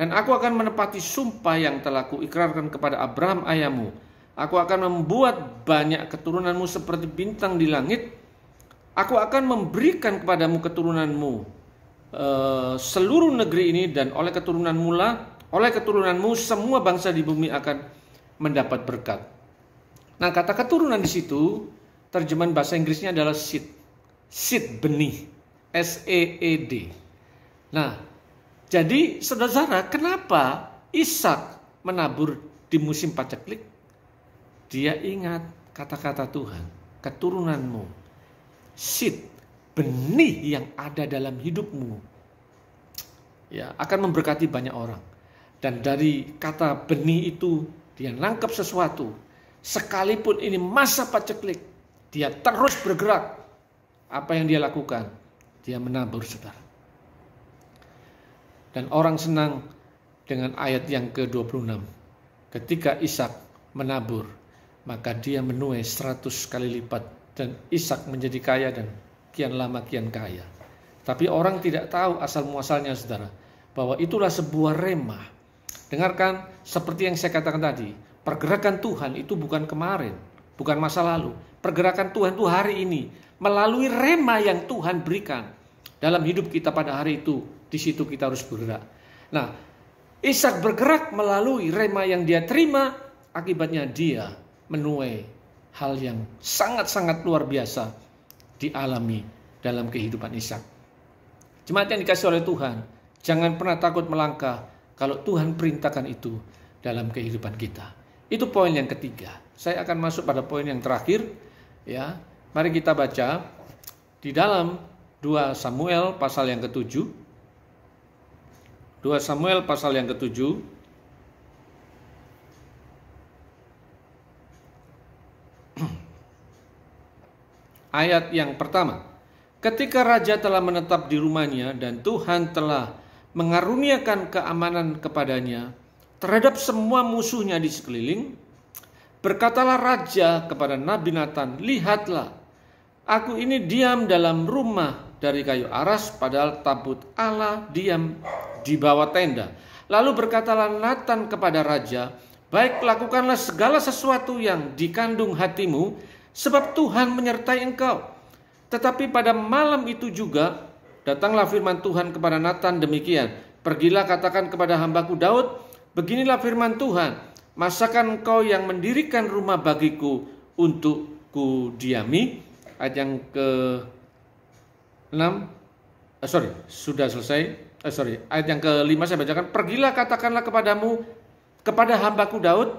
[SPEAKER 3] dan aku akan menepati sumpah yang telah kuikrarkan kepada Abraham ayahmu. Aku akan membuat banyak keturunanmu seperti bintang di langit. Aku akan memberikan kepadamu keturunanmu seluruh negeri ini, dan oleh keturunanmu semua bangsa di bumi akan mendapat berkat. Nah, kata keturunan di situ terjemahan bahasa Inggrisnya adalah seed benih, SEED. Nah, jadi saudara, kenapa Ishak menabur di musim paceklik? Dia ingat kata-kata Tuhan, keturunanmu, seed, benih yang ada dalam hidupmu ya akan memberkati banyak orang. Dan dari kata benih itu dia nangkep sesuatu. Sekalipun ini masa paceklik, dia terus bergerak. Apa yang dia lakukan? Dia menabur, saudara. Dan orang senang dengan ayat yang ke-26. Ketika Ishak menabur, maka dia menuai 100 kali lipat. Dan Ishak menjadi kaya dan kian lama kian kaya. Tapi orang tidak tahu asal muasalnya, saudara, bahwa itulah sebuah remah. Dengarkan, seperti yang saya katakan tadi, pergerakan Tuhan itu bukan kemarin, bukan masa lalu. Pergerakan Tuhan itu hari ini, melalui remah yang Tuhan berikan dalam hidup kita pada hari itu. Di situ kita harus bergerak. Nah, Ishak bergerak melalui remah yang dia terima, akibatnya dia menuai hal yang sangat-sangat luar biasa dialami dalam kehidupan Ishak. Jemaat yang dikasih oleh Tuhan, jangan pernah takut melangkah kalau Tuhan perintahkan itu dalam kehidupan kita. Itu poin yang ketiga. Saya akan masuk pada poin yang terakhir. Ya, mari kita baca di dalam 2 Samuel pasal yang ke-7. 2 Samuel pasal yang ke-7. Ayat yang pertama. Ketika raja telah menetap di rumahnya dan Tuhan telah mengaruniakan keamanan kepadanya terhadap semua musuhnya di sekeliling, berkatalah raja kepada Nabi Nathan, "Lihatlah, aku ini diam dalam rumah dari kayu aras, padahal tabut Allah diam di bawah tenda." Lalu berkatalah Nathan kepada raja, "Baik, lakukanlah segala sesuatu yang dikandung hatimu, sebab Tuhan menyertai engkau." Tetapi pada malam itu juga datanglah firman Tuhan kepada Nathan demikian, "Pergilah katakan kepada hambaku Daud, beginilah firman Tuhan, masakan engkau yang mendirikan rumah bagiku untuk ku diami?" Ayat yang ke-6, sudah selesai. Ayat yang ke-5 saya bacakan. "Pergilah katakanlah kepada hambaku Daud,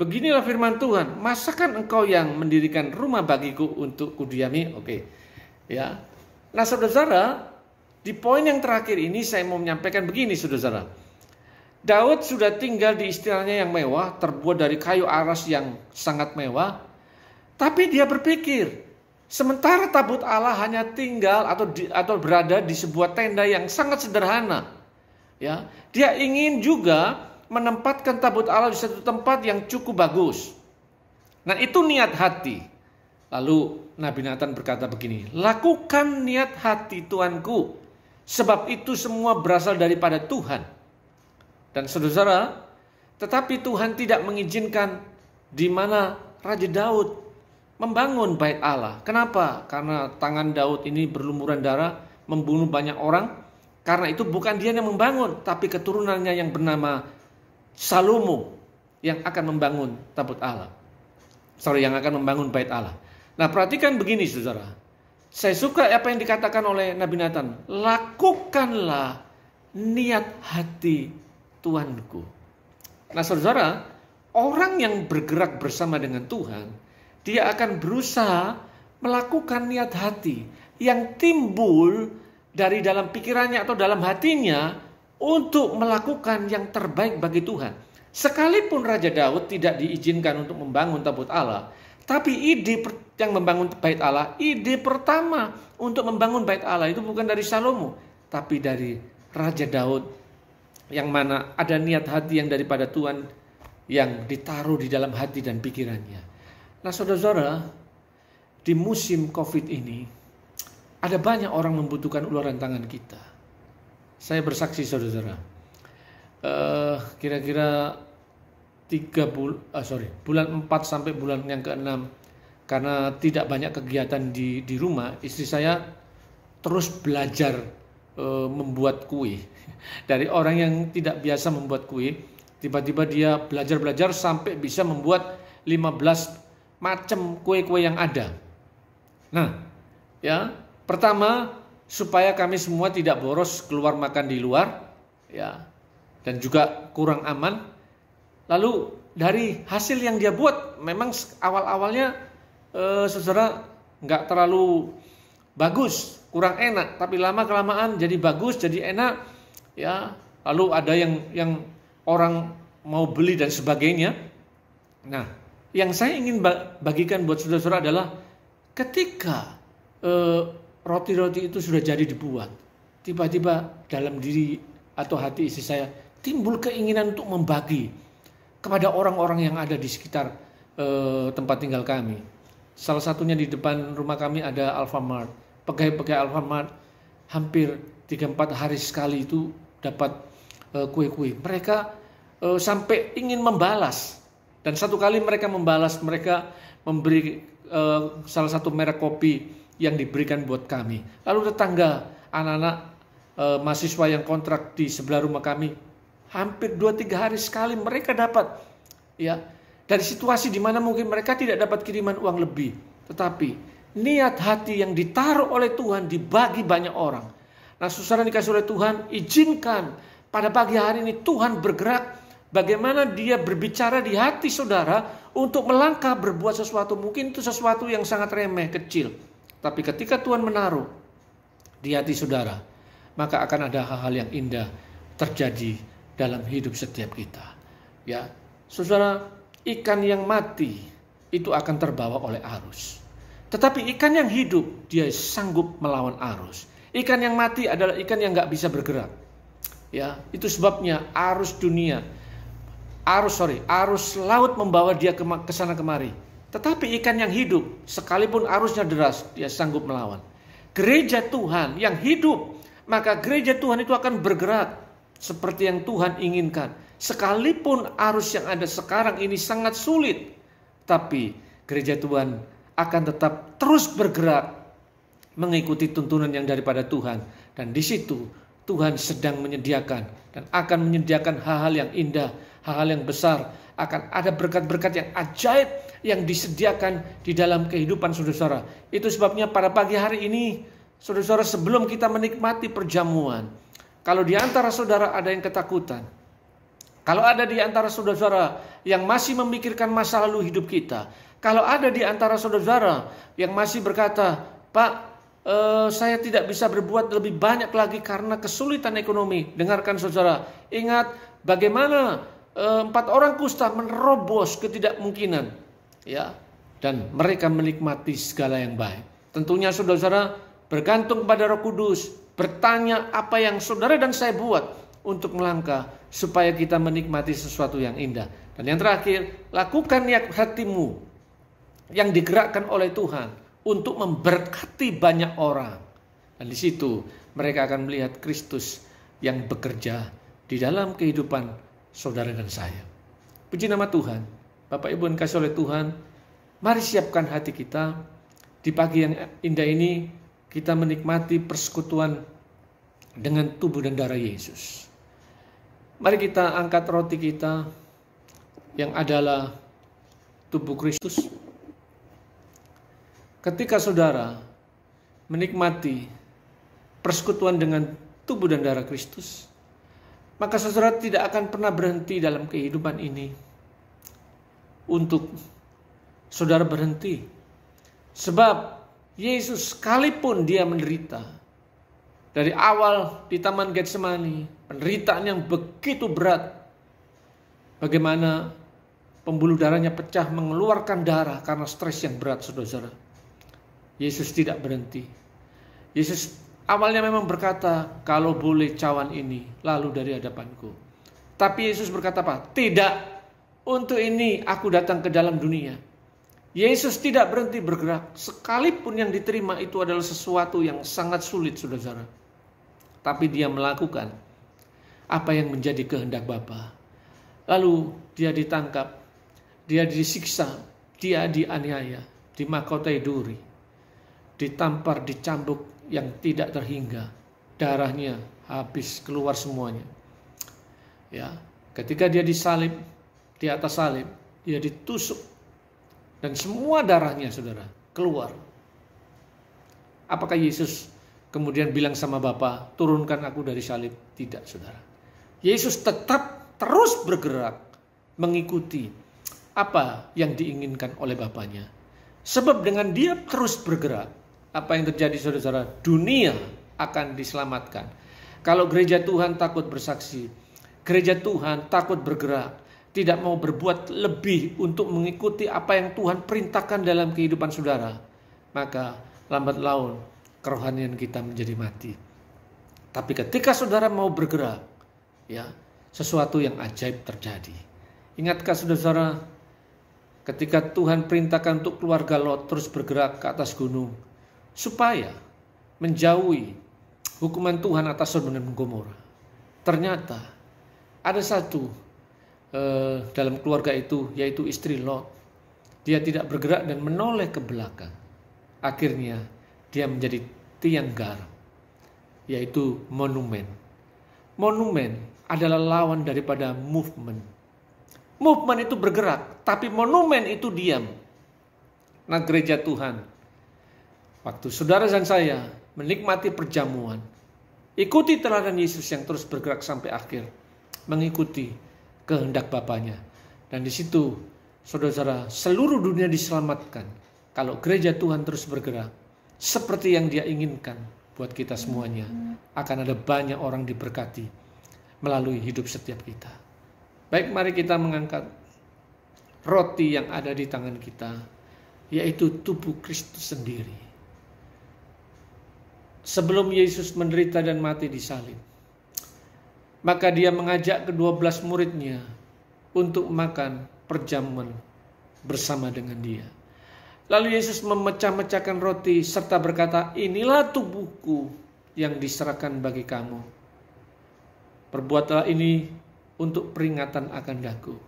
[SPEAKER 3] beginilah firman Tuhan, masakan engkau yang mendirikan rumah bagiku untuk ku diami?" Oke. Ya. Nah, saudara-saudara, di poin yang terakhir ini saya mau menyampaikan begini, saudara-saudara. Daud sudah tinggal di istilahnya yang mewah, terbuat dari kayu aras yang sangat mewah. Tapi dia berpikir, sementara tabut Allah hanya tinggal atau berada di sebuah tenda yang sangat sederhana. Ya, dia ingin juga menempatkan tabut Allah di satu tempat yang cukup bagus. Nah, itu niat hati. Lalu Nabi Nathan berkata begini, "Lakukan niat hati Tuanku, sebab itu semua berasal daripada Tuhan." Dan saudara, tetapi Tuhan tidak mengizinkan di mana Raja Daud membangun bait Allah. Kenapa? Karena tangan Daud ini berlumuran darah, membunuh banyak orang. Karena itu bukan dia yang membangun, tapi keturunannya yang bernama Salomo yang akan membangun tabut Allah. Yang akan membangun bait Allah. Nah, perhatikan begini, saudara. Saya suka apa yang dikatakan oleh Nabi Nathan. Lakukanlah niat hati Tuanku. Nah, saudara, orang yang bergerak bersama dengan Tuhan, dia akan berusaha melakukan niat hati yang timbul dari dalam pikirannya atau dalam hatinya untuk melakukan yang terbaik bagi Tuhan. Sekalipun Raja Daud tidak diizinkan untuk membangun tabut Allah, tapi ide yang membangun bait Allah, ide pertama untuk membangun bait Allah itu bukan dari Salomo, tapi dari Raja Daud, yang mana ada niat hati yang daripada Tuhan yang ditaruh di dalam hati dan pikirannya. Nah, saudara-saudara, di musim COVID ini ada banyak orang membutuhkan ularan tangan kita. Saya bersaksi, saudara-saudara, kira-kira bulan 4 sampai bulan yang ke-6, karena tidak banyak kegiatan di rumah, istri saya terus belajar membuat kue. Dari orang yang tidak biasa membuat kue, tiba-tiba dia belajar sampai bisa membuat 15 macam kue-kue yang ada. Nah, ya, pertama supaya kami semua tidak boros keluar makan di luar, ya, dan juga kurang aman. Lalu dari hasil yang dia buat, memang awal-awalnya saudara nggak terlalu bagus, kurang enak, tapi lama-kelamaan jadi bagus, jadi enak, ya. Lalu ada yang orang mau beli dan sebagainya. Nah, yang saya ingin bagikan buat saudara-saudara adalah ketika roti-roti itu sudah jadi dibuat, tiba-tiba dalam diri atau hati istri saya timbul keinginan untuk membagi kepada orang-orang yang ada di sekitar tempat tinggal kami. Salah satunya di depan rumah kami ada Alfamart. Pegawai-pegawai Alfamart hampir 3-4 hari sekali itu dapat kue-kue. Mereka sampai ingin membalas. Dan satu kali mereka membalas, mereka memberi salah satu merek kopi yang diberikan buat kami. Lalu tetangga, anak-anak mahasiswa yang kontrak di sebelah rumah kami, hampir 2-3 hari sekali mereka dapat, ya, dari situasi di mana mungkin mereka tidak dapat kiriman uang lebih, tetapi niat hati yang ditaruh oleh Tuhan dibagi banyak orang. Nah, saudara dikasih oleh Tuhan, izinkan pada pagi hari ini Tuhan bergerak bagaimana dia berbicara di hati saudara untuk melangkah berbuat sesuatu. Mungkin itu sesuatu yang sangat remeh, kecil, tapi ketika Tuhan menaruh di hati saudara, maka akan ada hal-hal yang indah terjadi dalam hidup setiap kita. Ya, saudara, ikan yang mati itu akan terbawa oleh arus. Tetapi ikan yang hidup, dia sanggup melawan arus. Ikan yang mati adalah ikan yang nggak bisa bergerak. Ya, itu sebabnya arus laut membawa dia ke sana kemari. Tetapi ikan yang hidup, sekalipun arusnya deras, dia sanggup melawan. Gereja Tuhan yang hidup, maka gereja Tuhan itu akan bergerak seperti yang Tuhan inginkan. Sekalipun arus yang ada sekarang ini sangat sulit, tapi gereja Tuhan akan tetap terus bergerak mengikuti tuntunan yang daripada Tuhan. Dan di situ Tuhan sedang menyediakan dan akan menyediakan hal-hal yang indah, hal-hal yang besar. Akan ada berkat-berkat yang ajaib yang disediakan di dalam kehidupan saudara-saudara. Itu sebabnya pada pagi hari ini, saudara-saudara, sebelum kita menikmati perjamuan, kalau di antara saudara ada yang ketakutan, kalau ada di antara saudara-saudara yang masih memikirkan masa lalu hidup kita, kalau ada di antara saudara-saudara yang masih berkata, Pak, saya tidak bisa berbuat lebih banyak lagi karena kesulitan ekonomi. Dengarkan saudara, ingat bagaimana 4 orang kusta menerobos ketidakmungkinan, ya, dan mereka menikmati segala yang baik. Tentunya saudara-saudara bergantung pada Roh Kudus, bertanya apa yang saudara dan saya buat untuk melangkah supaya kita menikmati sesuatu yang indah. Dan yang terakhir, lakukan niat hatimu yang digerakkan oleh Tuhan untuk memberkati banyak orang. Dan di situ mereka akan melihat Kristus yang bekerja di dalam kehidupan saudara dan saya. Puji nama Tuhan. Bapak Ibu yang dikasihi oleh Tuhan, mari siapkan hati kita. Di pagi yang indah ini kita menikmati persekutuan dengan tubuh dan darah Yesus. Mari kita angkat roti kita yang adalah tubuh Kristus. Ketika saudara menikmati persekutuan dengan tubuh dan darah Kristus, maka saudara tidak akan pernah berhenti dalam kehidupan ini untuk saudara berhenti. Sebab Yesus sekalipun dia menderita, dari awal di Taman Getsemani, penderitaan yang begitu berat. Bagaimana pembuluh darahnya pecah, mengeluarkan darah karena stres yang berat, saudara-saudara. Yesus tidak berhenti. Yesus awalnya memang berkata, kalau boleh cawan ini lalu dari hadapanku. Tapi Yesus berkata apa? Tidak, untuk ini aku datang ke dalam dunia. Yesus tidak berhenti bergerak, sekalipun yang diterima itu adalah sesuatu yang sangat sulit, saudara-saudara. Tapi dia melakukan apa yang menjadi kehendak Bapa. Lalu dia ditangkap, dia disiksa, dia dianiaya, dimahkotai duri, ditampar, dicambuk yang tidak terhingga, darahnya habis keluar semuanya. Ya, ketika dia disalib, di atas salib, dia ditusuk dan semua darahnya, saudara, keluar. Apakah Yesus kemudian bilang sama Bapa, turunkan aku dari salib? Tidak, saudara. Yesus tetap terus bergerak mengikuti apa yang diinginkan oleh Bapanya. Sebab dengan dia terus bergerak, apa yang terjadi saudara-saudara? Dunia akan diselamatkan. Kalau gereja Tuhan takut bersaksi, gereja Tuhan takut bergerak, tidak mau berbuat lebih untuk mengikuti apa yang Tuhan perintahkan dalam kehidupan saudara, maka lambat laun kerohanian kita menjadi mati. Tapi ketika saudara mau bergerak, ya, sesuatu yang ajaib terjadi. Ingatkah saudara, ketika Tuhan perintahkan untuk keluarga Lot terus bergerak ke atas gunung supaya menjauhi hukuman Tuhan atas Sodom dan Gomora. Ternyata ada satu dalam keluarga itu, yaitu istri Lot. Dia tidak bergerak dan menoleh ke belakang. Akhirnya dia menjadi tiang garam, yaitu monumen. Monumen adalah lawan daripada movement. Movement itu bergerak, tapi monumen itu diam. Nah, gereja Tuhan, waktu saudara dan saya menikmati perjamuan, ikuti teladan Yesus yang terus bergerak sampai akhir, mengikuti kehendak Bapanya. Dan di situ, saudara-saudara, seluruh dunia diselamatkan kalau gereja Tuhan terus bergerak seperti yang Dia inginkan buat kita semuanya. Akan ada banyak orang diberkati melalui hidup setiap kita. Baik, mari kita mengangkat roti yang ada di tangan kita, yaitu tubuh Kristus sendiri. Sebelum Yesus menderita dan mati di salib, maka Dia mengajak ke-12 muridnya untuk makan perjamuan bersama dengan Dia. Lalu Yesus memecah-mecahkan roti serta berkata, "Inilah tubuhku yang diserahkan bagi kamu. Perbuatlah ini untuk peringatan akan daku."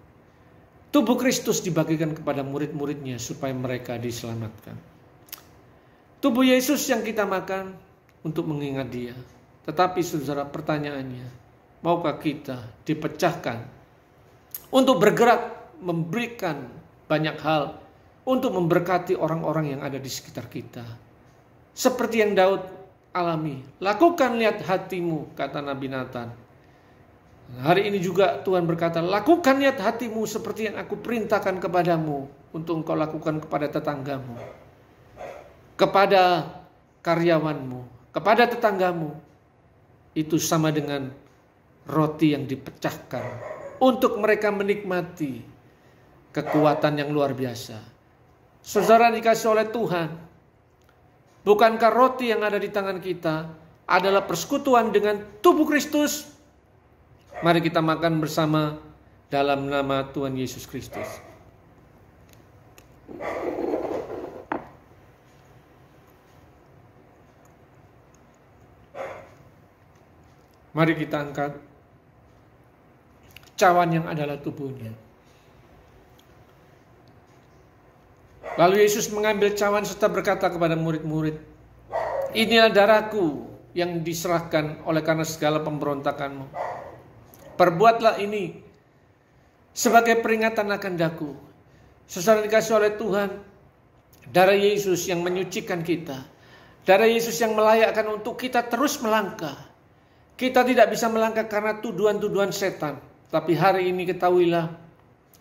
[SPEAKER 3] Tubuh Kristus dibagikan kepada murid-muridnya supaya mereka diselamatkan. Tubuh Yesus yang kita makan untuk mengingat Dia. Tetapi saudara, pertanyaannya, maukah kita dipecahkan untuk bergerak memberikan banyak hal untuk memberkati orang-orang yang ada di sekitar kita? Seperti yang Daud alami. Lakukan lihat hatimu, kata Nabi Nathan. Hari ini juga Tuhan berkata, lakukan niat hatimu seperti yang aku perintahkan kepadamu untuk engkau lakukan kepada tetanggamu, kepada karyawanmu, kepada tetanggamu. Itu sama dengan roti yang dipecahkan untuk mereka menikmati kekuatan yang luar biasa. Saudara dikasih oleh Tuhan, bukankah roti yang ada di tangan kita adalah persekutuan dengan tubuh Kristus? Mari kita makan bersama dalam nama Tuhan Yesus Kristus. Mari kita angkat cawan yang adalah tubuhnya. Lalu Yesus mengambil cawan serta berkata kepada murid-murid, "Inilah darahku yang diserahkan oleh karena segala pemberontakanmu. Perbuatlah ini sebagai peringatan akan daku." Saudara dikasih oleh Tuhan, darah Yesus yang menyucikan kita, darah Yesus yang melayakkan untuk kita terus melangkah. Kita tidak bisa melangkah karena tuduhan-tuduhan setan, tapi hari ini ketahuilah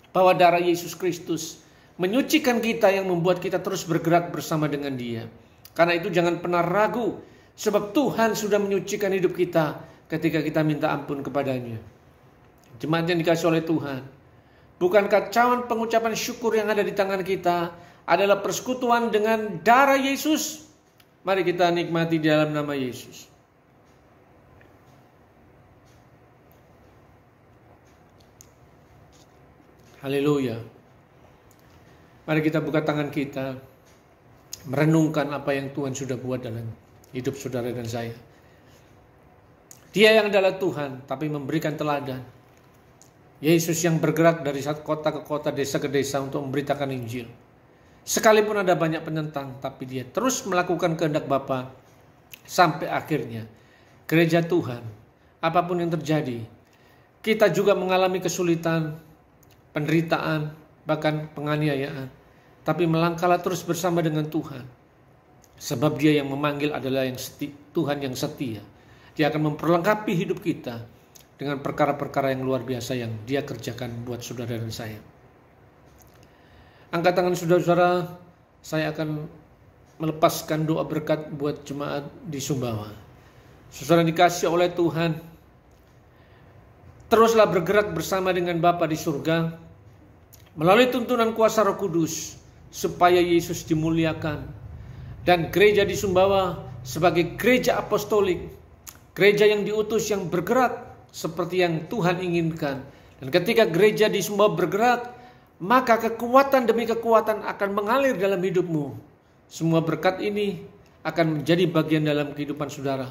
[SPEAKER 3] bahwa darah Yesus Kristus menyucikan kita yang membuat kita terus bergerak bersama dengan Dia. Karena itu jangan pernah ragu, sebab Tuhan sudah menyucikan hidup kita ketika kita minta ampun kepadanya. Jemaat yang dikasih oleh Tuhan, bukankah cawan pengucapan syukur yang ada di tangan kita adalah persekutuan dengan darah Yesus? Mari kita nikmati di dalam nama Yesus. Haleluya. Mari kita buka tangan kita, merenungkan apa yang Tuhan sudah buat dalam hidup saudara dan saya. Dia yang adalah Tuhan, tapi memberikan teladan. Yesus yang bergerak dari satu kota ke kota, desa ke desa untuk memberitakan Injil. Sekalipun ada banyak penentang, tapi Dia terus melakukan kehendak Bapa sampai akhirnya. Gereja Tuhan, apapun yang terjadi, kita juga mengalami kesulitan, penderitaan, bahkan penganiayaan. Tapi melangkahlah terus bersama dengan Tuhan. Sebab Dia yang memanggil adalah Tuhan yang setia. Dia akan memperlengkapi hidup kita dengan perkara-perkara yang luar biasa yang Dia kerjakan buat saudara dan saya. Angkat tangan saudara-saudara, saya akan melepaskan doa berkat buat jemaat di Sumbawa. Saudara dikasih oleh Tuhan, teruslah bergerak bersama dengan Bapa di surga melalui tuntunan kuasa Roh Kudus supaya Yesus dimuliakan dan gereja di Sumbawa sebagai gereja apostolik, gereja yang diutus yang bergerak seperti yang Tuhan inginkan. Dan ketika gereja di Sumbawa bergerak, maka kekuatan demi kekuatan akan mengalir dalam hidupmu. Semua berkat ini akan menjadi bagian dalam kehidupan saudara.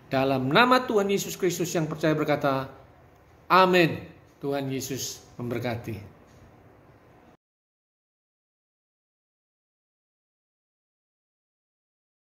[SPEAKER 3] Dalam nama Tuhan Yesus Kristus yang percaya berkata, amin. Tuhan Yesus memberkati.